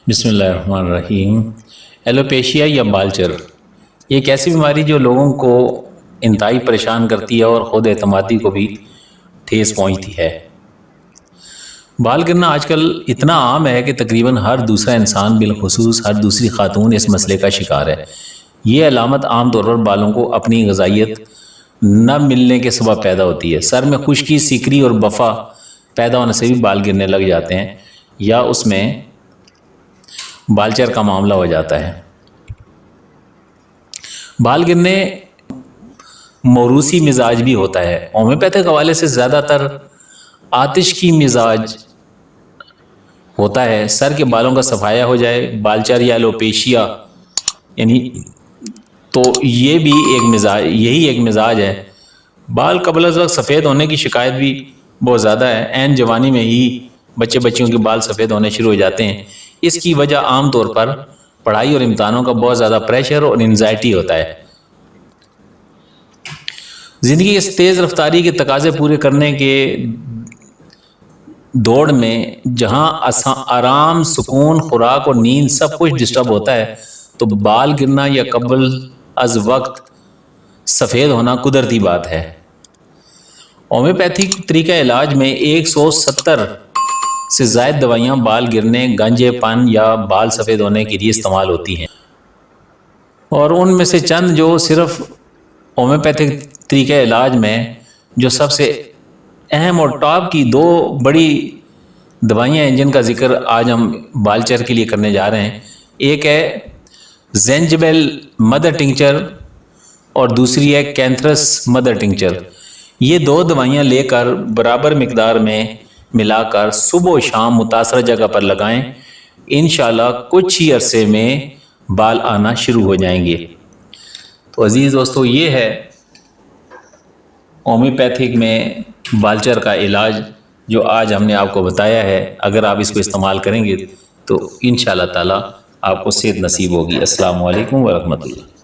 بسم اللہ الرحمن الرحیم۔ ایلوپیشیا یا بالچر یہ ایک ایسی بیماری جو لوگوں کو انتہائی پریشان کرتی ہے اور خود اعتمادی کو بھی ٹھیس پہنچتی ہے۔ بال گرنا آج کل اتنا عام ہے کہ تقریباً ہر دوسرا انسان بالخصوص ہر دوسری خاتون اس مسئلے کا شکار ہے۔ یہ علامت عام طور پر بالوں کو اپنی غذائیت نہ ملنے کے سبب پیدا ہوتی ہے۔ سر میں خشکی، سیکری اور بفا پیدا ہونے سے بھی بال گرنے لگ جاتے ہیں یا اس میں بالچر کا معاملہ ہو جاتا ہے۔ بال گرنے موروثی مزاج بھی ہوتا ہے۔ ہومیوپیتھک حوالے سے زیادہ تر آتش کی مزاج ہوتا ہے۔ سر کے بالوں کا صفایا ہو جائے، بالچر یا ایلوپیشیا یعنی تو یہ بھی یہی ایک مزاج ہے۔ بال قبل از وقت سفید ہونے کی شکایت بھی بہت زیادہ ہے۔ عین جوانی میں ہی بچیوں کے بال سفید ہونے شروع ہو جاتے ہیں۔ اس کی وجہ عام طور پر پڑھائی اور امتحانوں کا بہت زیادہ پریشر اور انزائٹی ہوتا ہے۔ زندگی اس تیز رفتاری کے تقاضے پورے کرنے کے دوڑ میں جہاں آرام، سکون، خوراک اور نیند سب کچھ ڈسٹرب ہوتا ہے تو بال گرنا یا قبل از وقت سفید ہونا قدرتی بات ہے۔ ہومیوپیتھک طریقہ علاج میں 170 سے زائد دوائیاں بال گرنے، گنجے پن یا بال سفید ہونے کے لیے استعمال ہوتی ہیں، اور ان میں سے چند جو صرف ہومیوپیتھک طریقہ علاج میں جو سب سے اہم اور ٹاپ کی دو بڑی دوائیاں ہیں جن کا ذکر آج ہم بالچر کے لیے کرنے جا رہے ہیں، ایک ہے زنجبیل مدر ٹنکچر اور دوسری ہے کینتھرس مدر ٹنکچر۔ یہ دو دوائیاں لے کر برابر مقدار میں ملا کر صبح و شام متاثرہ جگہ پر لگائیں، انشاءاللہ کچھ ہی عرصے میں بال آنا شروع ہو جائیں گے۔ تو عزیز دوستو، یہ ہے ہومیوپیتھک میں بالچر کا علاج جو آج ہم نے آپ کو بتایا ہے۔ اگر آپ اس کو استعمال کریں گے تو انشاءاللہ تعالی آپ کو صحت نصیب ہوگی۔ السلام علیکم ورحمۃ اللہ۔